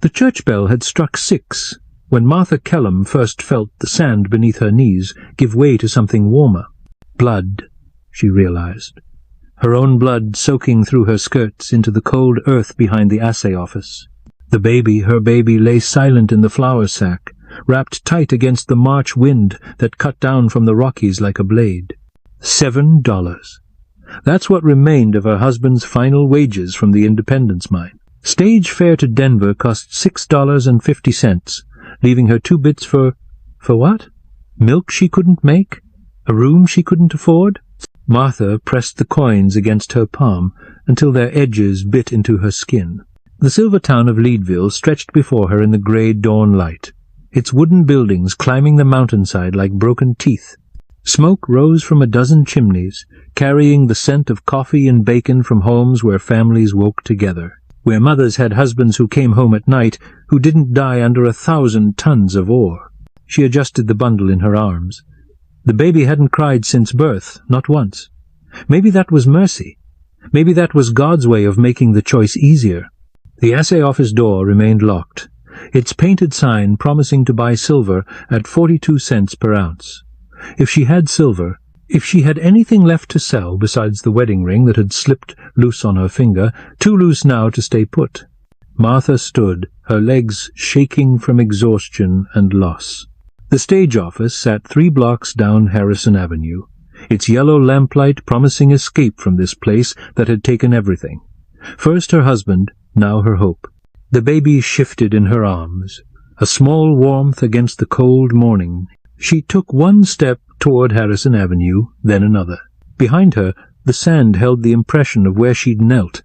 The church bell had struck 6 when Martha Kellum first felt the sand beneath her knees give way to something warmer. Blood, she realized. Her own blood soaking through her skirts into the cold earth behind the assay office. Her baby, lay silent in the flour sack, wrapped tight against the March wind that cut down from the Rockies like a blade. $7. That's what remained of her husband's final wages from the Independence mine. Stage fare to Denver cost $6.50, leaving her 2 bits for what? Milk she couldn't make? A room she couldn't afford? Martha pressed the coins against her palm until their edges bit into her skin. The silver town of Leadville stretched before her in the grey dawn light, its wooden buildings climbing the mountainside like broken teeth. Smoke rose from a dozen chimneys, carrying the scent of coffee and bacon from homes where families woke together, where mothers had husbands who came home at night who didn't die under 1,000 tons of ore. She adjusted the bundle in her arms. The baby hadn't cried since birth, not once. Maybe that was mercy. Maybe that was God's way of making the choice easier. The assay office door remained locked, its painted sign promising to buy silver at 42 cents per ounce. If she had silver, if she had anything left to sell besides the wedding ring that had slipped loose on her finger, too loose now to stay put. Martha stood, her legs shaking from exhaustion and loss. The stage office sat 3 blocks down Harrison Avenue, its yellow lamplight promising escape from this place that had taken everything. First her husband, now her hope. The baby shifted in her arms, a small warmth against the cold morning. She took 1 step toward Harrison Avenue, then another. Behind her, the sand held the impression of where she'd knelt,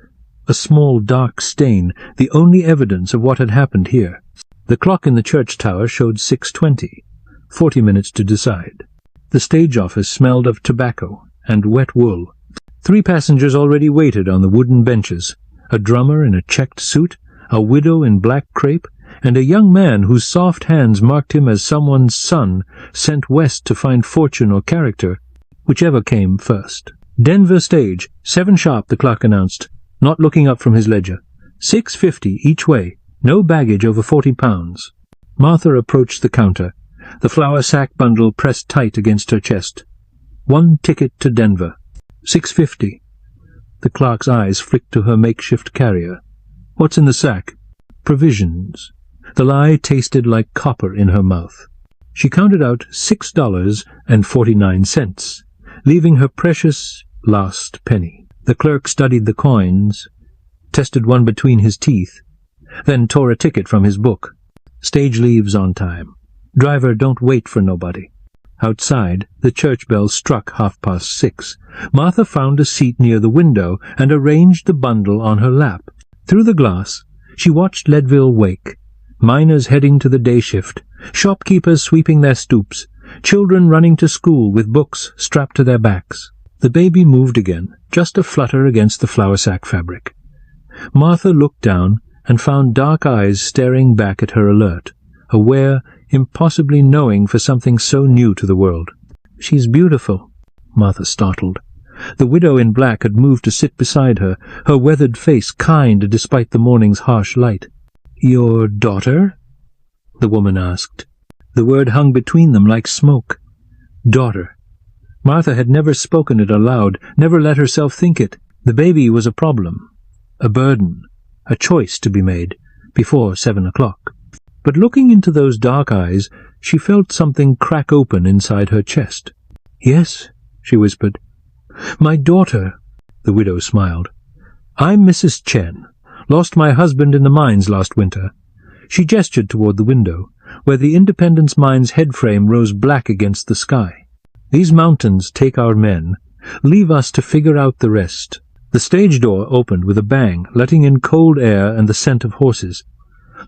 a small dark stain, the only evidence of what had happened here. The clock in the church tower showed 6:20, 40 minutes to decide. The stage office smelled of tobacco and wet wool. 3 passengers already waited on the wooden benches, a drummer in a checked suit, a widow in black crepe, and a young man whose soft hands marked him as someone's son sent west to find fortune or character, whichever came first. Denver stage, 7 sharp, the clock announced, not looking up from his ledger. $6.50 each way, no baggage over 40 pounds. Martha approached the counter, the flour sack bundle pressed tight against her chest. 1 ticket to Denver. $6.50. The clerk's eyes flicked to her makeshift carrier. What's in the sack? Provisions. The lie tasted like copper in her mouth. She counted out $6.49, leaving her precious last penny. The clerk studied the coins, tested one between his teeth, then tore a ticket from his book. Stage leaves on time. Driver don't wait for nobody. Outside, the church bell struck 6:30. Martha found a seat near the window and arranged the bundle on her lap. Through the glass, she watched Leadville wake, miners heading to the day shift, shopkeepers sweeping their stoops, children running to school with books strapped to their backs. The baby moved again, just a flutter against the flour sack fabric. Martha looked down and found dark eyes staring back at her alert, aware, impossibly knowing for something so new to the world. "She's beautiful," Martha startled. The widow in black had moved to sit beside her, her weathered face kind despite the morning's harsh light. "Your daughter?" the woman asked. The word hung between them like smoke. Daughter. Martha had never spoken it aloud, never let herself think it. The baby was a problem, a burden, a choice to be made, before 7 o'clock. But looking into those dark eyes, she felt something crack open inside her chest. "Yes," she whispered. "My daughter," the widow smiled. "I'm Mrs. Chen. Lost my husband in the mines last winter." She gestured toward the window, where the Independence mine's headframe rose black against the sky. "These mountains take our men. Leave us to figure out the rest." The stage door opened with a bang, letting in cold air and the scent of horses.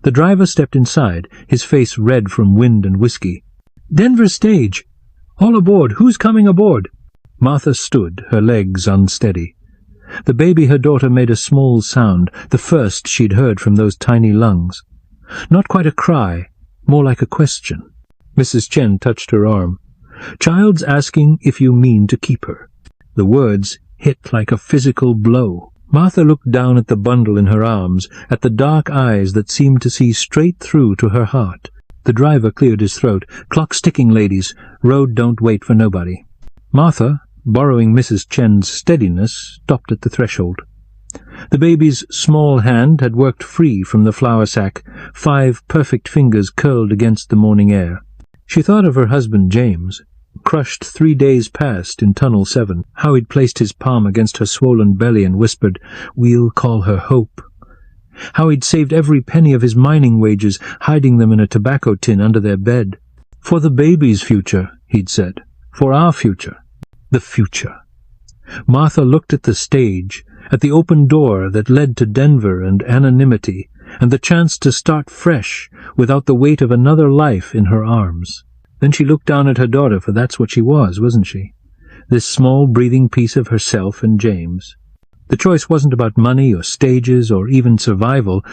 The driver stepped inside, his face red from wind and whiskey. "Denver stage! All aboard! Who's coming aboard?" Martha stood, her legs unsteady. The baby, her daughter, made a small sound, the first she'd heard from those tiny lungs. Not quite a cry, more like a question. Mrs. Chen touched her arm. "Child's asking if you mean to keep her." The words hit like a physical blow. Martha looked down at the bundle in her arms, at the dark eyes that seemed to see straight through to her heart. The driver cleared his throat. "Clock's ticking, ladies. Road don't wait for nobody." Martha, borrowing Mrs. Chen's steadiness, stopped at the threshold. The baby's small hand had worked free from the flour sack, 5 perfect fingers curled against the morning air. She thought of her husband James, crushed 3 days past in Tunnel 7, how he'd placed his palm against her swollen belly and whispered, "We'll call her Hope." How he'd saved every penny of his mining wages, hiding them in a tobacco tin under their bed. "For the baby's future," he'd said. "For our future." The future. Martha looked at the stage, at the open door that led to Denver and anonymity, and the chance to start fresh without the weight of another life in her arms. Then she looked down at her daughter, for that's what she was, wasn't she? This small breathing piece of herself and James. The choice wasn't about money or stages or even survival.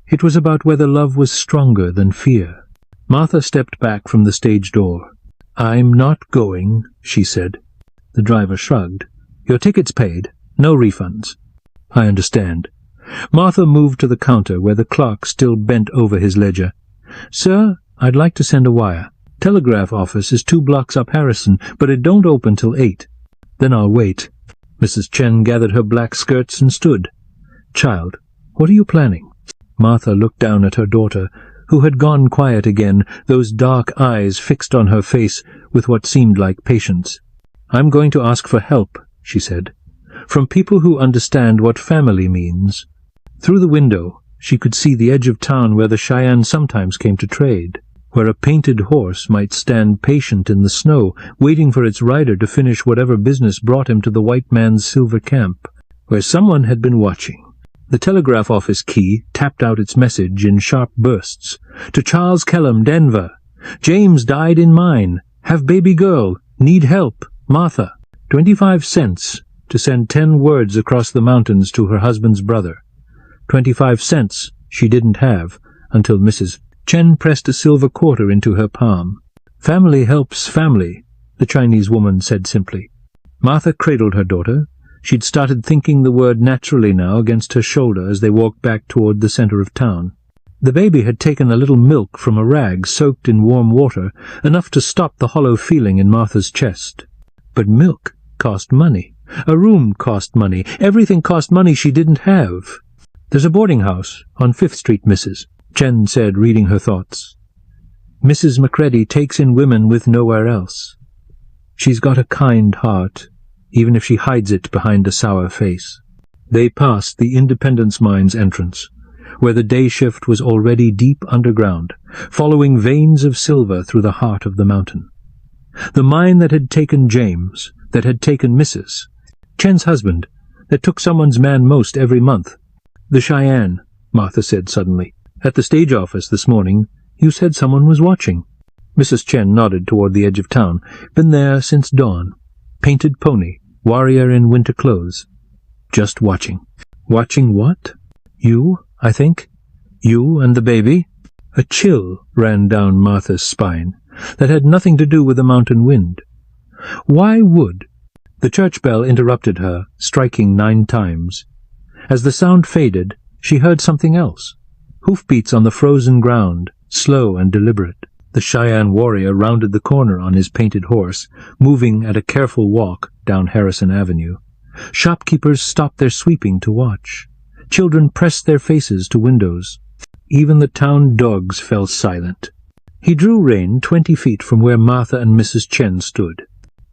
It was about whether love was stronger than fear. Martha stepped back from the stage door. "I'm not going," she said. The driver shrugged. "Your ticket's paid. No refunds." "I understand." Martha moved to the counter where the clerk still bent over his ledger. "Sir, I'd like to send a wire. Telegraph office is 2 blocks up Harrison, but it don't open till 8. "Then I'll wait." Mrs. Chen gathered her black skirts and stood. "Child, what are you planning?" Martha looked down at her daughter, who had gone quiet again, those dark eyes fixed on her face with what seemed like patience. "I'm going to ask for help," she said, "from people who understand what family means." Through the window she could see the edge of town where the Cheyenne sometimes came to trade, where a painted horse might stand patient in the snow, waiting for its rider to finish whatever business brought him to the white man's silver camp, where someone had been watching. The telegraph office key tapped out its message in sharp bursts. "To Charles Kellum, Denver. James died in mine. Have baby girl. Need help. Martha. 25 cents to send 10 words across the mountains to her husband's brother." 25 cents she didn't have until Mrs. Chen pressed a silver quarter into her palm. "Family helps family," the Chinese woman said simply. Martha cradled her daughter. She'd started thinking the word naturally now against her shoulder as they walked back toward the center of town. The baby had taken a little milk from a rag soaked in warm water, enough to stop the hollow feeling in Martha's chest. But milk cost money. A room cost money. Everything cost money she didn't have. "There's a boarding house on 5th Street, Mrs." Chen said, reading her thoughts. "Mrs. Macready takes in women with nowhere else. She's got a kind heart, even if she hides it behind a sour face." They passed the Independence Mine's entrance, where the day shift was already deep underground, following veins of silver through the heart of the mountain. The mine that had taken James, that had taken Mrs. Chen's husband, that took someone's man most every month. "The Cheyenne," Martha said suddenly. "At the stage office this morning, you said someone was watching." Mrs. Chen nodded toward the edge of town. "Been there since dawn. Painted pony, warrior in winter clothes. Just watching." "Watching what?" "You, I think. You and the baby." A chill ran down Martha's spine that had nothing to do with the mountain wind. Why would— The church bell interrupted her, striking 9 times. As the sound faded, she heard something else. Hoofbeats on the frozen ground, slow and deliberate. The Cheyenne warrior rounded the corner on his painted horse, moving at a careful walk down Harrison Avenue. Shopkeepers stopped their sweeping to watch. Children pressed their faces to windows. Even the town dogs fell silent. He drew rein 20 feet from where Martha and Mrs. Chen stood.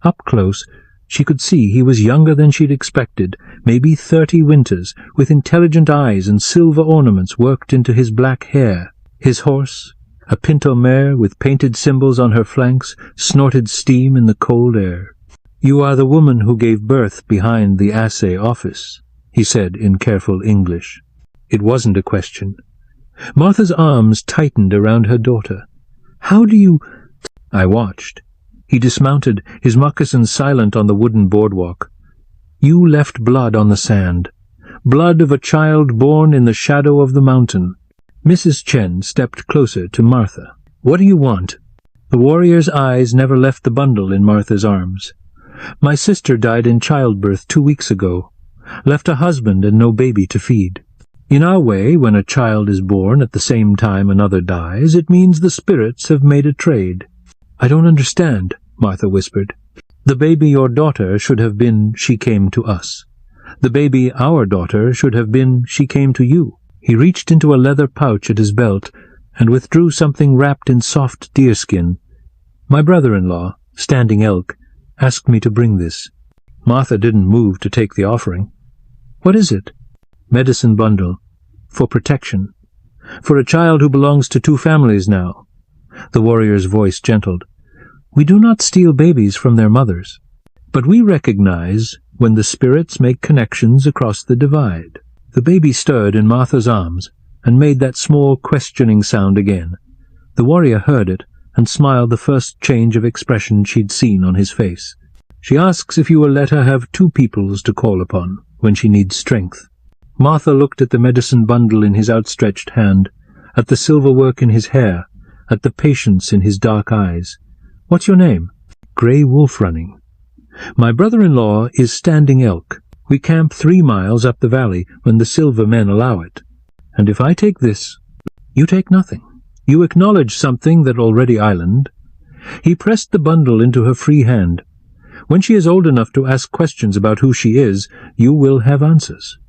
Up close, she could see he was younger than she'd expected, maybe 30 winters, with intelligent eyes and silver ornaments worked into his black hair. His horse, a pinto mare with painted symbols on her flanks, snorted steam in the cold air. "You are the woman who gave birth behind the assay office," he said in careful English. It wasn't a question. Martha's arms tightened around her daughter. "How do you—" I watched. He dismounted, his moccasins silent on the wooden boardwalk. "You left blood on the sand, blood of a child born in the shadow of the mountain." Mrs. Chen stepped closer to Martha. "What do you want?" The warrior's eyes never left the bundle in Martha's arms. "My sister died in childbirth 2 weeks ago. left a husband and no baby to feed. In our way, when a child is born at the same time another dies, it means the spirits have made a trade." "I don't understand," Martha whispered. "The baby your daughter should have been she came to us. The baby our daughter should have been she came to you." He reached into a leather pouch at his belt and withdrew something wrapped in soft deerskin. "My brother-in-law, Standing Elk, asked me to bring this." Martha didn't move to take the offering. "What is it?" "Medicine bundle. For protection. For a child who belongs to 2 families now." The warrior's voice gentled. "We do not steal babies from their mothers, but we recognize when the spirits make connections across the divide." The baby stirred in Martha's arms and made that small questioning sound again. The warrior heard it and smiled the first change of expression she'd seen on his face. "She asks if you will let her have 2 peoples to call upon when she needs strength." Martha looked at the medicine bundle in his outstretched hand, at the silver work in his hair, at the patience in his dark eyes. "What's your name?" "Grey Wolf Running. My brother-in-law is Standing Elk. We camp 3 miles up the valley when the silver men allow it. And if I take this, you take nothing. You acknowledge something that already island." He pressed the bundle into her free hand. "When she is old enough to ask questions about who she is, you will have answers."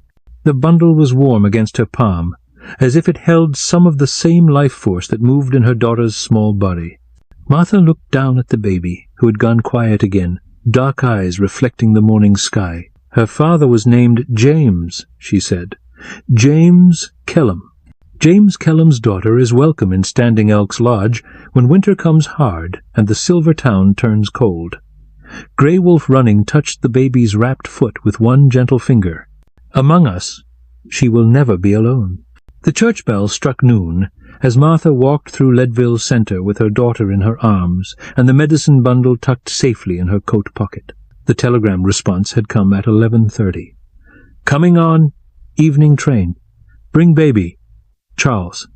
The bundle was warm against her palm, as if it held some of the same life force that moved in her daughter's small body. Martha looked down at the baby, who had gone quiet again, dark eyes reflecting the morning sky. "Her father was named James," she said. "James Kellum. James Kellum's daughter is welcome in Standing Elk's lodge when winter comes hard and the silver town turns cold." Grey Wolf Running touched the baby's wrapped foot with one gentle finger. "Among us, she will never be alone." The church bell struck noon as Martha walked through Leadville Center with her daughter in her arms and the medicine bundle tucked safely in her coat pocket. The telegram response had come at 11:30. "Coming on. Evening train. Bring baby. Charles."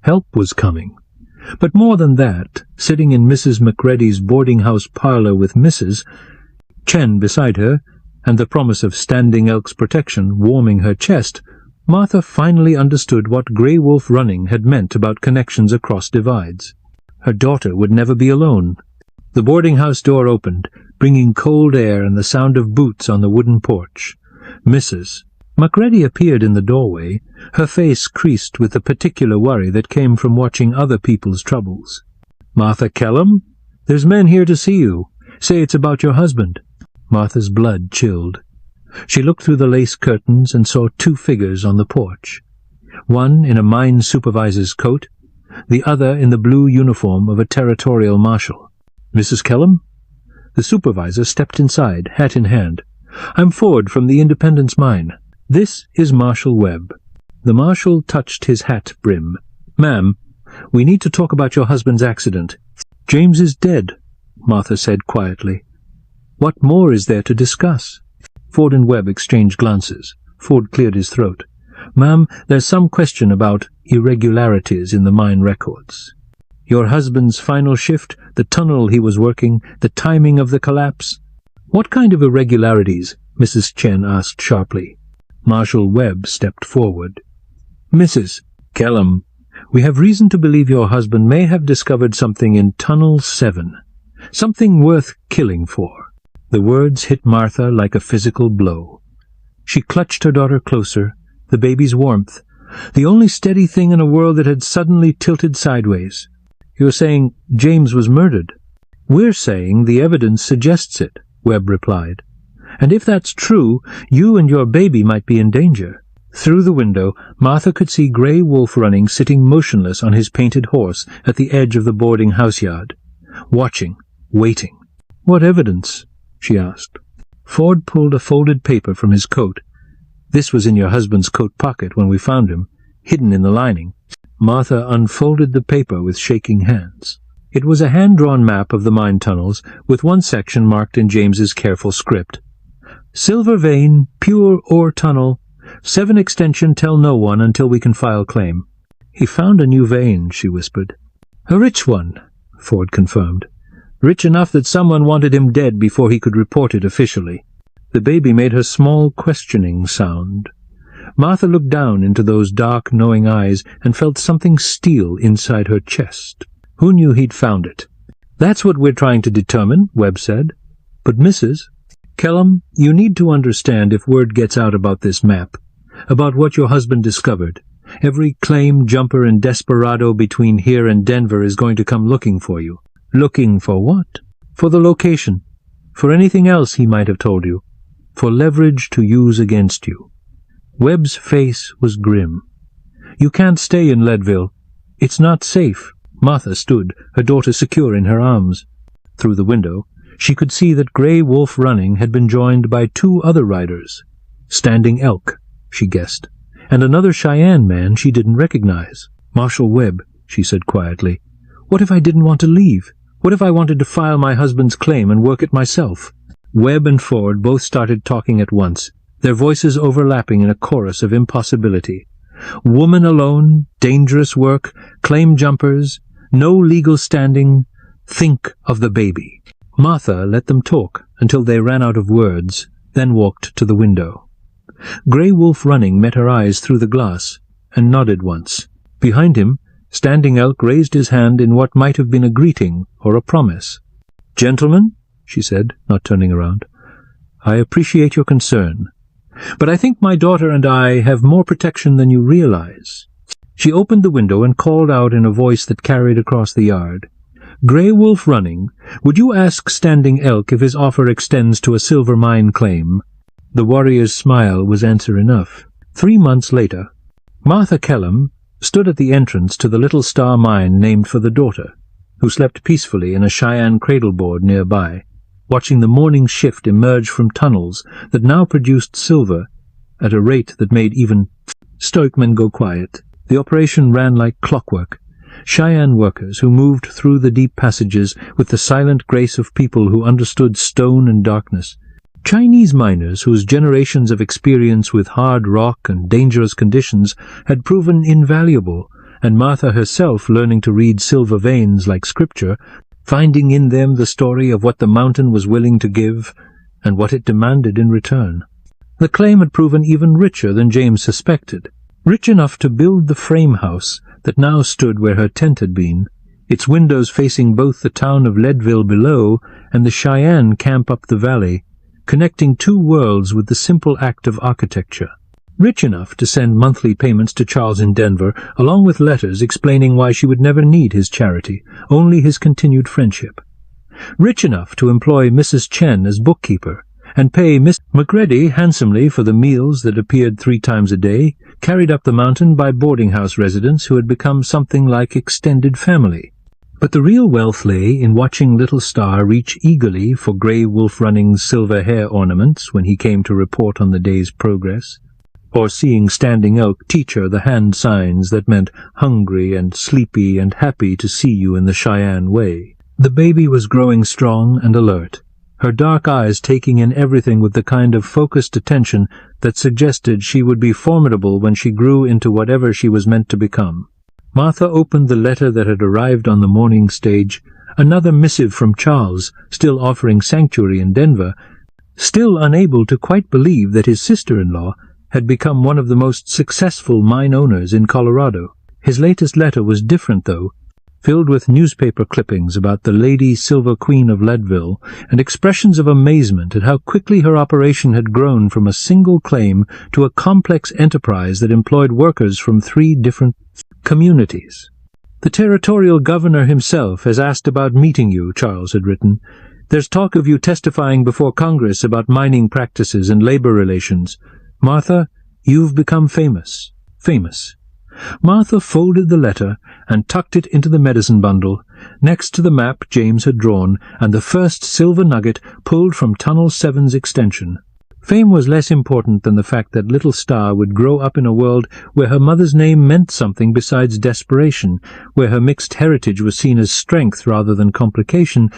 Help was coming. But more than that, sitting in Mrs. McReady's boarding-house parlor with Mrs. Chen beside her, and the promise of Standing Elk's protection warming her chest, Martha finally understood what Grey Wolf Running had meant about connections across divides. Her daughter would never be alone. The boarding-house door opened, bringing cold air and the sound of boots on the wooden porch. Mrs. McReady appeared in the doorway, her face creased with the particular worry that came from watching other people's troubles. "Martha Kellum? There's men here to see you. Say it's about your husband." Martha's blood chilled. She looked through the lace curtains and saw 2 figures on the porch, one in a mine supervisor's coat, the other in the blue uniform of a territorial marshal. "Mrs. Kellum?" The supervisor stepped inside, hat in hand. "I'm Ford from the Independence Mine. This is Marshal Webb." The marshal touched his hat brim. "Ma'am, we need to talk about your husband's accident." "James is dead," Martha said quietly. "What more is there to discuss?" Ford and Webb exchanged glances. Ford cleared his throat. "Ma'am, there's some question about irregularities in the mine records. Your husband's final shift, the tunnel he was working, the timing of the collapse." "What kind of irregularities?" Mrs. Chen asked sharply. Marshal Webb stepped forward. "Mrs. Kellum, we have reason to believe your husband may have discovered something in Tunnel 7. Something worth killing for." The words hit Martha like a physical blow. She clutched her daughter closer, the baby's warmth, the only steady thing in a world that had suddenly tilted sideways. "You're saying James was murdered?" "We're saying the evidence suggests it," Webb replied. "And if that's true, you and your baby might be in danger." Through the window, Martha could see Grey Wolf Running sitting motionless on his painted horse at the edge of the boarding house yard, watching, waiting. "What evidence?" she asked. Ford pulled a folded paper from his coat. "This was in your husband's coat pocket when we found him, hidden in the lining." Martha unfolded the paper with shaking hands. It was a hand-drawn map of the mine tunnels, with one section marked in James's careful script. "Silver vein, pure ore tunnel, 7 extension, tell no one until we can file claim." "He found a new vein," she whispered. "A rich one," Ford confirmed. "Rich enough that someone wanted him dead before he could report it officially." The baby made her small, questioning sound. Martha looked down into those dark, knowing eyes and felt something steal inside her chest. Who knew he'd found it? "That's what we're trying to determine," Webb said. "But Mrs. Kellum, you need to understand if word gets out about this map, about what your husband discovered. Every claim jumper and desperado between here and Denver is going to come looking for you." "Looking for what?" "For the location. For anything else he might have told you. For leverage to use against you." Webb's face was grim. "You can't stay in Leadville. It's not safe." Martha stood, her daughter secure in her arms. Through the window, she could see that Grey Wolf Running had been joined by 2 other riders. Standing Elk, she guessed, and another Cheyenne man she didn't recognize. "Marshal Webb," she said quietly, "what if I didn't want to leave? What if I wanted to file my husband's claim and work it myself?" Webb and Ford both started talking at once, their voices overlapping in a chorus of impossibility. Woman alone, dangerous work, claim jumpers, no legal standing, think of the baby. Martha let them talk until they ran out of words, then walked to the window. Grey Wolf Running met her eyes through the glass, and nodded once. Behind him, Standing Elk raised his hand in what might have been a greeting or a promise. "Gentlemen," she said, not turning around, "I appreciate your concern, but I think my daughter and I have more protection than you realize." She opened the window and called out in a voice that carried across the yard, "Grey Wolf Running, would you ask Standing Elk if his offer extends to a silver mine claim?" The warrior's smile was answer enough. 3 months later, Martha Kellum stood at the entrance to the Little Star mine named for the daughter, who slept peacefully in a Cheyenne cradleboard nearby, watching the morning shift emerge from tunnels that now produced silver at a rate that made even stoic-men go quiet. The operation ran like clockwork. Cheyenne workers who moved through the deep passages with the silent grace of people who understood stone and darkness. Chinese miners whose generations of experience with hard rock and dangerous conditions had proven invaluable, and Martha herself learning to read silver veins like scripture, finding in them the story of what the mountain was willing to give and what it demanded in return. The claim had proven even richer than James suspected, rich enough to build the frame house that now stood where her tent had been, its windows facing both the town of Leadville below and the Cheyenne camp up the valley, connecting 2 worlds with the simple act of architecture. Rich enough to send monthly payments to Charles in Denver, along with letters explaining why she would never need his charity, only his continued friendship. Rich enough to employ Mrs. Chen as bookkeeper, and pay Miss McGready handsomely for the meals that appeared 3 times a day, carried up the mountain by boarding-house residents who had become something like extended family. But the real wealth lay in watching Little Star reach eagerly for Grey Wolf Running's silver hair ornaments when he came to report on the day's progress, or seeing Standing Elk teach her the hand signs that meant hungry and sleepy and happy to see you in the Cheyenne way. The baby was growing strong and alert, her dark eyes taking in everything with the kind of focused attention that suggested she would be formidable when she grew into whatever she was meant to become. Martha opened the letter that had arrived on the morning stage, another missive from Charles, still offering sanctuary in Denver, still unable to quite believe that his sister-in-law had become one of the most successful mine owners in Colorado. His latest letter was different, though, filled with newspaper clippings about the Lady Silver Queen of Leadville and expressions of amazement at how quickly her operation had grown from a single claim to a complex enterprise that employed workers from 3 different communities. "The territorial governor himself has asked about meeting you," Charles had written. "There's talk of you testifying before Congress about mining practices and labor relations. Martha, you've become famous. Famous." Martha folded the letter and tucked it into the medicine bundle, next to the map James had drawn and the first silver nugget pulled from Tunnel 7's extension. Fame was less important than the fact that Little Star would grow up in a world where her mother's name meant something besides desperation, where her mixed heritage was seen as strength rather than complication,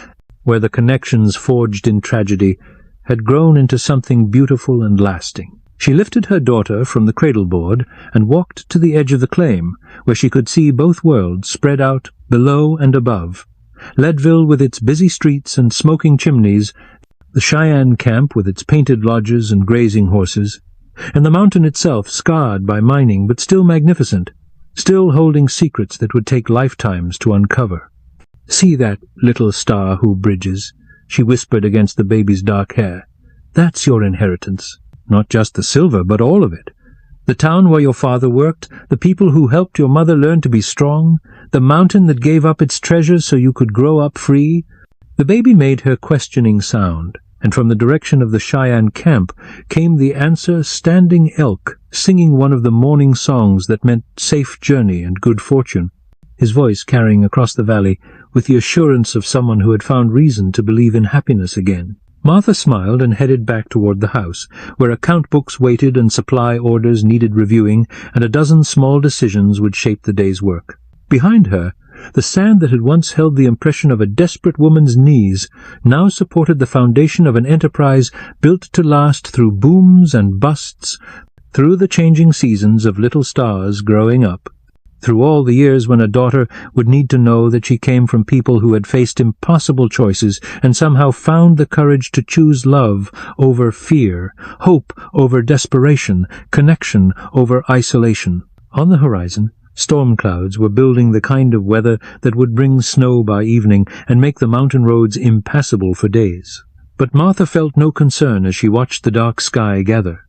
where the connections forged in tragedy had grown into something beautiful and lasting. She lifted her daughter from the cradleboard and walked to the edge of the claim, where she could see both worlds spread out below and above. Leadville with its busy streets and smoking chimneys, The Cheyenne camp with its painted lodges and grazing horses, and the mountain itself scarred by mining but still magnificent, still holding secrets that would take lifetimes to uncover. "See that little star who bridges," she whispered against the baby's dark hair. "That's your inheritance. Not just the silver, but all of it. The town where your father worked, the people who helped your mother learn to be strong, the mountain that gave up its treasures so you could grow up free." The baby made her questioning sound, and from the direction of the Cheyenne camp came the answer: Standing Elk, singing one of the morning songs that meant safe journey and good fortune, his voice carrying across the valley with the assurance of someone who had found reason to believe in happiness again. Martha smiled and headed back toward the house, where account books waited and supply orders needed reviewing, and a dozen small decisions would shape the day's work. Behind her, the sand that had once held the impression of a desperate woman's knees now supported the foundation of an enterprise built to last through booms and busts, through the changing seasons of little stars growing up, through all the years when a daughter would need to know that she came from people who had faced impossible choices and somehow found the courage to choose love over fear, hope over desperation, connection over isolation. On the horizon, storm clouds were building the kind of weather that would bring snow by evening and make the mountain roads impassable for days. But Martha felt no concern as she watched the dark sky gather.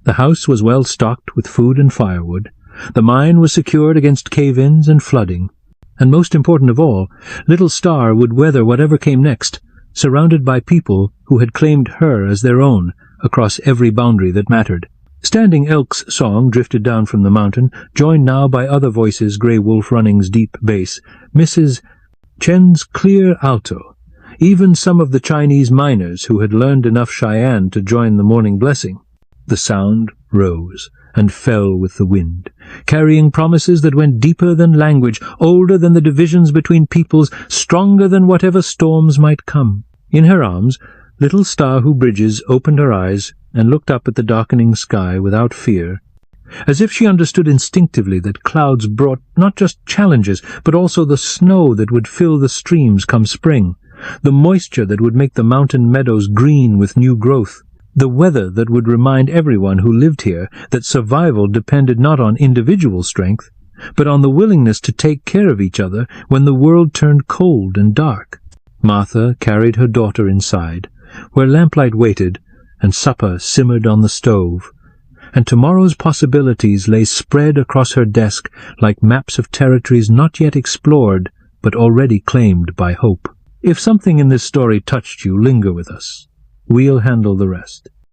The house was well stocked with food and firewood. The mine was secured against cave-ins and flooding. And most important of all, Little Star would weather whatever came next, surrounded by people who had claimed her as their own across every boundary that mattered. Standing Elk's song drifted down from the mountain, joined now by other voices, Grey Wolf Running's deep bass, Mrs. Chen's clear alto, even some of the Chinese miners who had learned enough Cheyenne to join the morning blessing. The sound rose and fell with the wind, carrying promises that went deeper than language, older than the divisions between peoples, stronger than whatever storms might come. In her arms, Little Star Who Bridges opened her eyes and looked up at the darkening sky without fear, as if she understood instinctively that clouds brought not just challenges, but also the snow that would fill the streams come spring, the moisture that would make the mountain meadows green with new growth, the weather that would remind everyone who lived here that survival depended not on individual strength, but on the willingness to take care of each other when the world turned cold and dark. Martha carried her daughter inside, where lamplight waited and supper simmered on the stove, and tomorrow's possibilities lay spread across her desk like maps of territories not yet explored but already claimed by hope. If something in this story touched you, linger with us. We'll handle the rest.